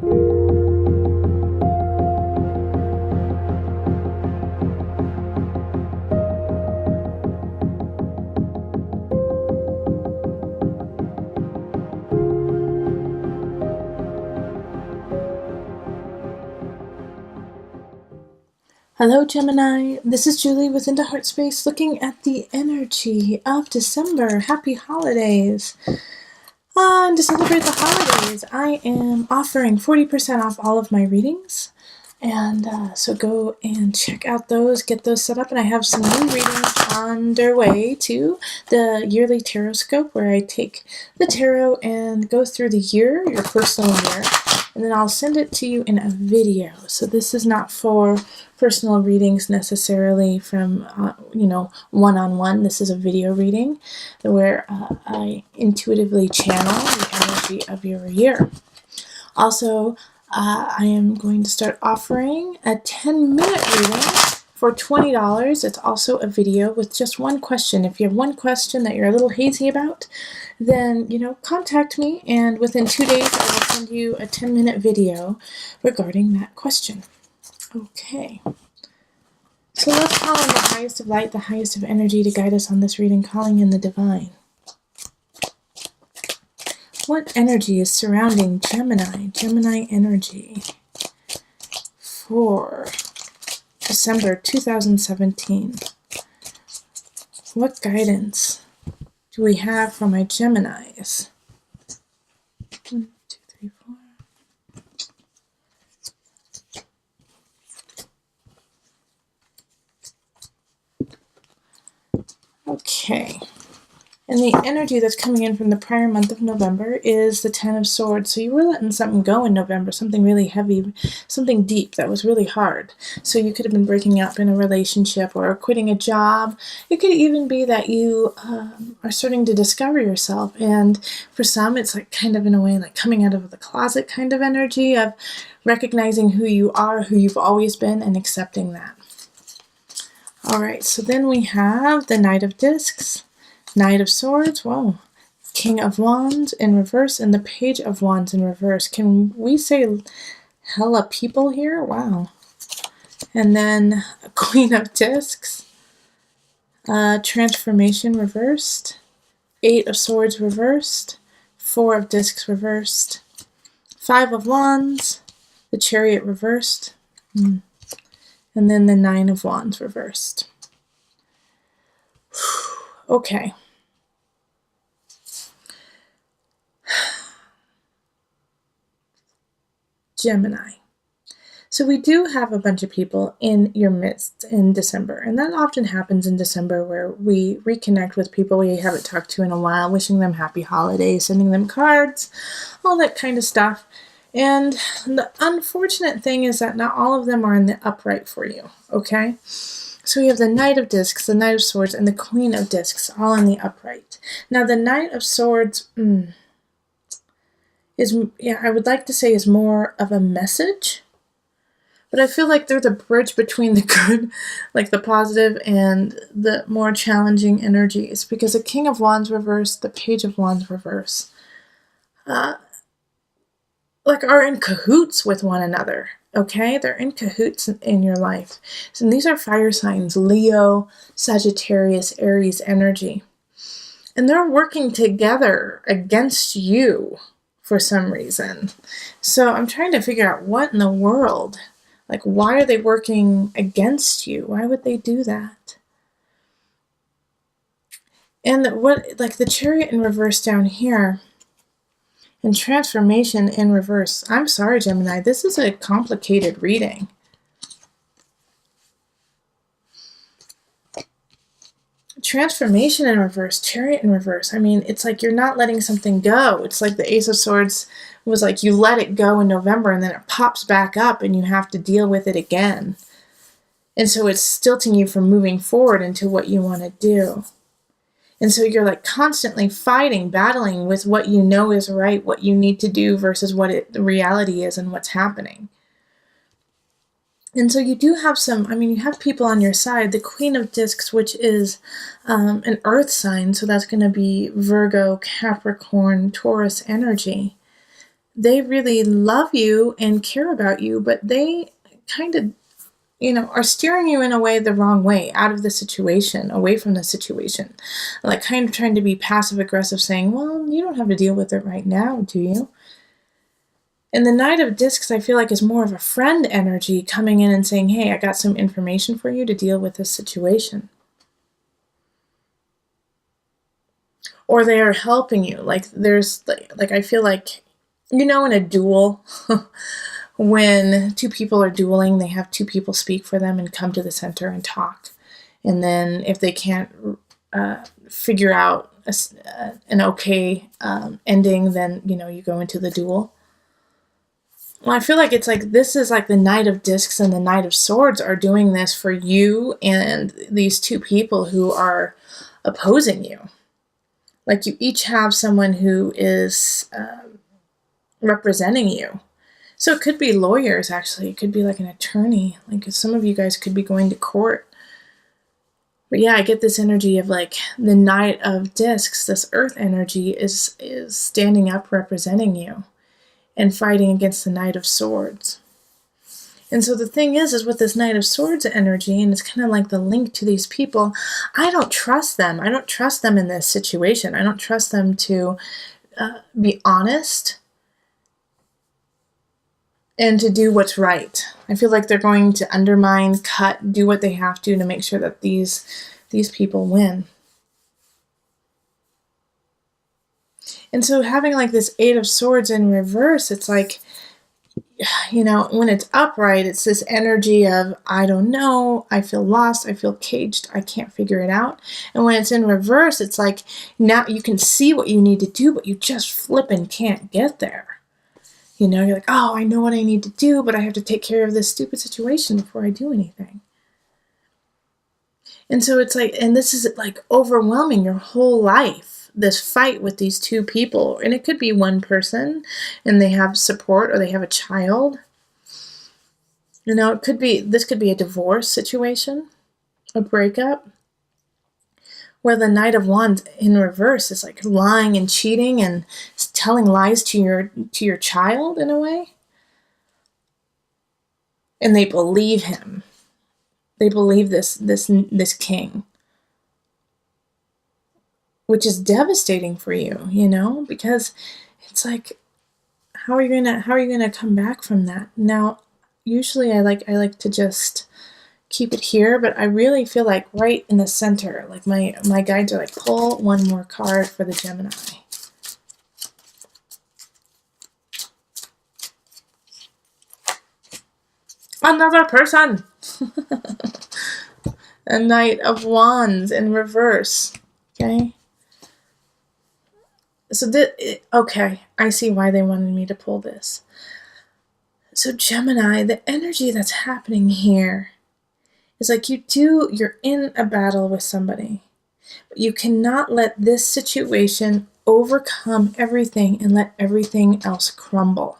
Hello Gemini, this is Julie with Into Heartspace looking at the energy of December. Happy holidays! And to celebrate the holidays, I am offering 40% off all of my readings. And so go and check out those, get those set up. And I have some new readings underway too. The yearly tarot scope where I take the tarot and go through the year, your personal year. And then I'll send it to you in a video. So this is not for personal readings necessarily from, one-on-one. This is a video reading where I intuitively channel the energy of your year. Also, I am going to start offering a 10-minute reading for $20. It's also a video with just one question. If you have one question that you're a little hazy about, then, contact me, and within 2 days I will send you a 10-minute video regarding that question. Okay. So let's call on the highest of light, the highest of energy to guide us on this reading, calling in the divine. What energy is surrounding Gemini energy for December 2017? What guidance do we have for my Geminis? 1, 2, 3, 4. Okay. And the energy that's coming in from the prior month of November is the Ten of Swords. So you were letting something go in November, something really heavy, something deep that was really hard. So you could have been breaking up in a relationship or quitting a job. It could even be that you are starting to discover yourself. And for some, it's like kind of in a way like coming out of the closet kind of energy of recognizing who you are, who you've always been, and accepting that. All right, so then we have the Knight of Discs, Knight of Swords, whoa, King of Wands in reverse, and the Page of Wands in reverse. Can we say hella people here? Wow. And then Queen of Discs, Transformation reversed, 8 of Swords reversed, 4 of Discs reversed, 5 of Wands, the Chariot reversed, and then the 9 of Wands reversed. Okay. Gemini. So we do have a bunch of people in your midst in December, and that often happens in December where we reconnect with people we haven't talked to in a while, wishing them happy holidays, sending them cards, all that kind of stuff. And the unfortunate thing is that not all of them are in the upright for you, okay? So we have the Knight of Discs, the Knight of Swords, and the Queen of Discs all in the upright. Now the Knight of Swords I would like to say is more of a message, but I feel like they're the bridge between the good, like the positive, and the more challenging energies, because the King of Wands reverse, the Page of Wands reverse, are in cahoots with one another, okay? They're in cahoots in your life. And these are fire signs, Leo, Sagittarius, Aries energy. And they're working together against you for some reason. So I'm trying to figure out what in the world, why are they working against you? Why would they do that? And the Chariot in reverse down here, and Transformation in reverse. I'm sorry, Gemini, this is a complicated reading. Transformation in reverse, Chariot in reverse. I mean, it's like you're not letting something go. It's like the Ace of Swords was like you let it go in November and then it pops back up and you have to deal with it again. And so it's stilting you from moving forward into what you want to do. And so you're constantly fighting, battling with what you know is right, what you need to do versus what the reality is and what's happening. And so you do have you have people on your side. The Queen of Discs, which is an earth sign, so that's going to be Virgo, Capricorn, Taurus energy. they really love you and care about you, but they kind of, are steering you in a way the wrong way, out of the situation, away from the situation. Like kind of trying to be passive aggressive, saying, well, you don't have to deal with it right now, do you? And the Knight of Discs, I feel like, is more of a friend energy coming in and saying, hey, I got some information for you to deal with this situation. Or they are helping you. Like there's, like I feel like, in a duel, when two people are dueling, they have two people speak for them and come to the center and talk. And then if they can't figure out an okay ending, then, you go into the duel. Well, I feel like it's like this is like the Knight of Discs and the Knight of Swords are doing this for you and these two people who are opposing you. Like you each have someone who is representing you. So it could be lawyers, actually. It could be like an attorney. Like some of you guys could be going to court. But yeah, I get this energy of like the Knight of Discs, this earth energy is standing up representing you and fighting against the Knight of Swords. And so the thing is with this Knight of Swords energy, and it's kind of like the link to these people, I don't trust them. I don't trust them in this situation. I don't trust them to be honest and to do what's right. I feel like they're going to undermine, cut, do what they have to make sure that these people win. And so having like this Eight of Swords in reverse, it's like, when it's upright, it's this energy of, I don't know, I feel lost, I feel caged, I can't figure it out. And when it's in reverse, it's like, now you can see what you need to do, but you just flipping can't get there. You're like, oh, I know what I need to do, but I have to take care of this stupid situation before I do anything. And so it's like, and this is like overwhelming your whole life, this fight with these two people. And it could be one person and they have support or they have a child. This could be a divorce situation, a breakup, where the Knight of Wands in reverse is like lying and cheating and telling lies to your child in a way. And they believe him. They believe this king, which is devastating for you, because it's like, how are you gonna come back from that? Now, usually I like to just keep it here, but I really feel like right in the center, like my guides are like, pull one more card for the Gemini. Another person. A Knight of Wands in reverse. Okay. So okay, I see why they wanted me to pull this. So Gemini, the energy that's happening here is like you're in a battle with somebody, but you cannot let this situation overcome everything and let everything else crumble.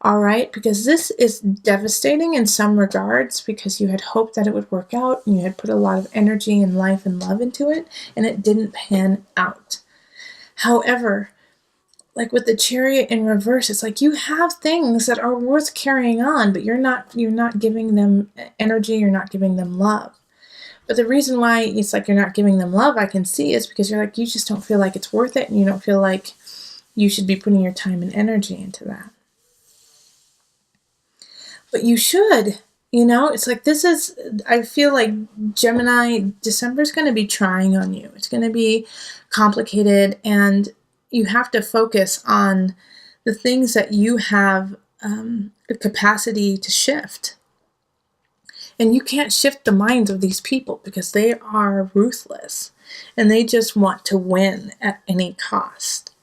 All right, because this is devastating in some regards because you had hoped that it would work out and you had put a lot of energy and life and love into it and it didn't pan out. However, like with the Chariot in reverse, it's like you have things that are worth carrying on, but you're not giving them energy, you're not giving them love. But the reason why it's like you're not giving them love, I can see, is because you're like, you just don't feel like it's worth it and you don't feel like you should be putting your time and energy into that. But you should, it's like I feel like Gemini, December is going to be trying on you. It's going to be complicated and you have to focus on the things that you have the capacity to shift. And you can't shift the minds of these people because they are ruthless and they just want to win at any cost.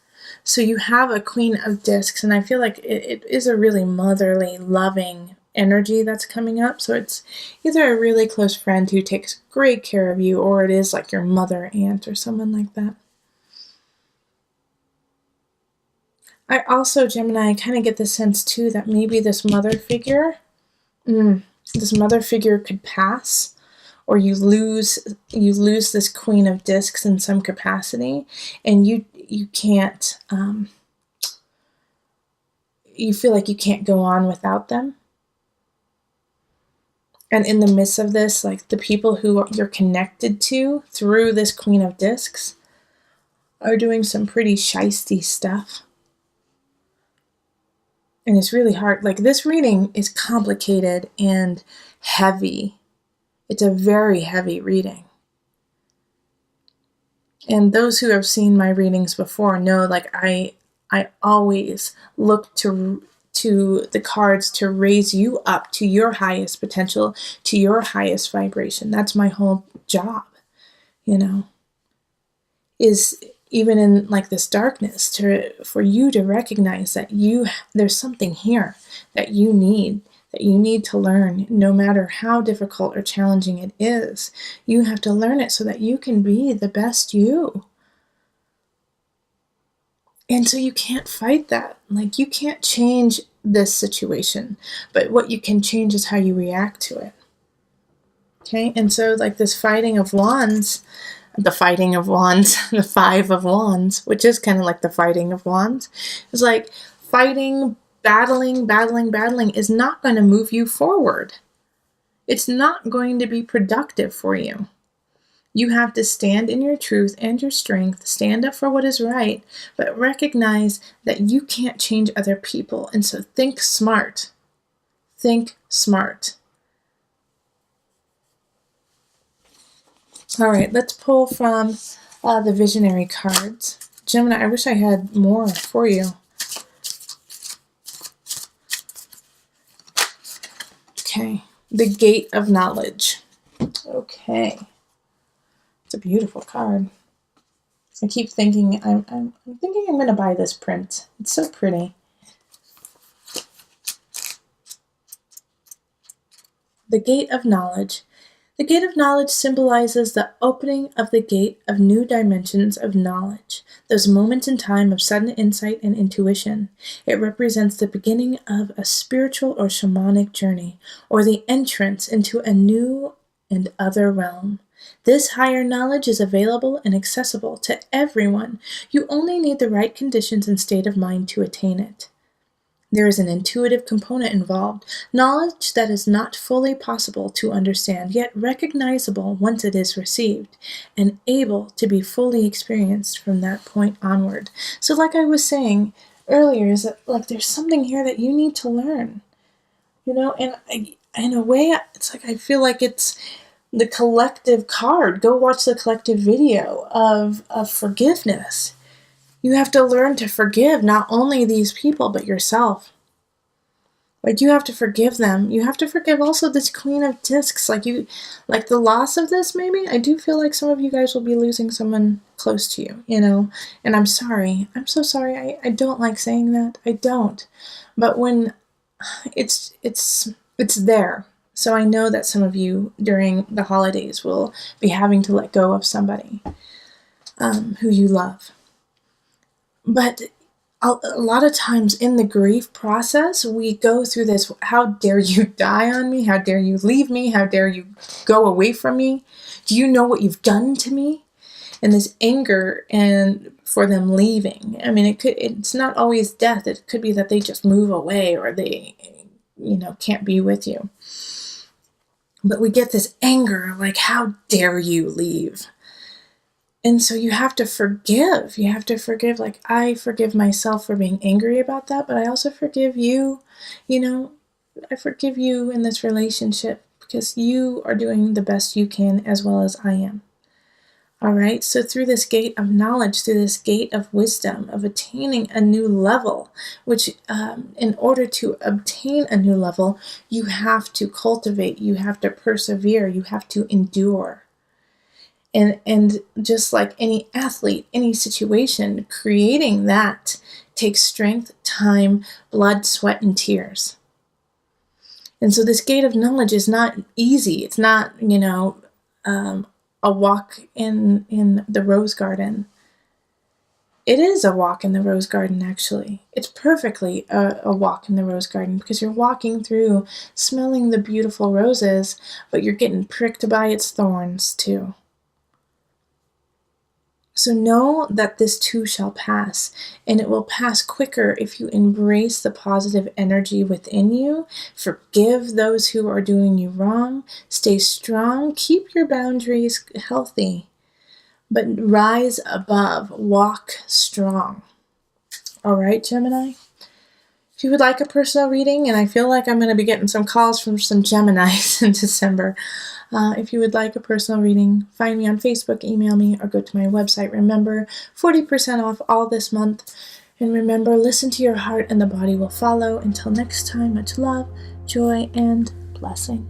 So you have a Queen of Discs, and I feel like it is a really motherly, loving energy that's coming up. So it's either a really close friend who takes great care of you, or it is like your mother, aunt, or someone like that. I also, Gemini, kind of get the sense too that maybe this mother figure could pass, or you lose this Queen of Discs in some capacity, and you can't you feel like you can't go on without them. And in the midst of this, like the people who you're connected to through this Queen of Discs are doing some pretty shisty stuff. And it's really hard. Like this reading is complicated and heavy. It's a very heavy reading. And those who have seen my readings before know, like I always look to the cards to raise you up to your highest potential, to your highest vibration. That's my whole job, is even in like this darkness, for you to recognize that there's something here that you need to learn. No matter how difficult or challenging it is, you have to learn it so that you can be the best you. And so you can't fight that. Like you can't change this situation, but what you can change is how you react to it. Okay, and so like this fighting of wands, the Five of Wands, which is kind of like the fighting of wands, is like fighting, battling is not going to move you forward. It's not going to be productive for you. You have to stand in your truth and your strength, stand up for what is right, but recognize that you can't change other people. And so think smart. Think smart. All right, let's pull from the visionary cards. Gemini, I wish I had more for you. Okay, the Gate of Knowledge. Okay. It's a beautiful card. I keep thinking, I'm thinking I'm going to buy this print. It's so pretty. The Gate of Knowledge. The Gate of Knowledge symbolizes the opening of the gate of new dimensions of knowledge, those moments in time of sudden insight and intuition. It represents the beginning of a spiritual or shamanic journey, or the entrance into a new and other realm. This higher knowledge is available and accessible to everyone. You only need the right conditions and state of mind to attain it. There is an intuitive component involved, knowledge that is not fully possible to understand, yet recognizable once it is received, and able to be fully experienced from that point onward. So like I was saying earlier, is that like there's something here that you need to learn, and in a way, it's like I feel like it's the collective card. Go watch the collective video of forgiveness. You have to learn to forgive not only these people, but yourself. Like you have to forgive them. You have to forgive also this Queen of Discs. Like the loss of this, maybe. I do feel like some of you guys will be losing someone close to you, and I'm sorry. I'm so sorry. I don't like saying that. I don't. But when it's there. So I know that some of you during the holidays will be having to let go of somebody who you love. But a lot of times in the grief process, we go through this, how dare you die on me? How dare you leave me? How dare you go away from me? Do you know what you've done to me? And this anger and for them leaving. I mean, it's not always death. It could be that they just move away or they, can't be with you. But we get this anger, like, how dare you leave? And so you have to forgive. You have to forgive. Like, I forgive myself for being angry about that, but I also forgive you. I forgive you in this relationship because you are doing the best you can as well as I am. All right. So through this gate of knowledge, through this gate of wisdom, of attaining a new level, which in order to obtain a new level, you have to cultivate, you have to persevere, you have to endure. And just like any athlete, any situation, creating that takes strength, time, blood, sweat, and tears. And so this gate of knowledge is not easy. It's not, a walk in the rose garden. It is a walk in the rose garden, actually. It's perfectly a walk in the rose garden because you're walking through, smelling the beautiful roses, but you're getting pricked by its thorns too. So know that this too shall pass, and it will pass quicker if you embrace the positive energy within you, forgive those who are doing you wrong, stay strong, keep your boundaries healthy, but rise above, walk strong. All right, Gemini? If you would like a personal reading, and I feel like I'm going to be getting some calls from some Geminis in December, if you would like a personal reading, find me on Facebook, email me, or go to my website. Remember, 40% off all this month. And remember, listen to your heart and the body will follow. Until next time, much love, joy, and blessing.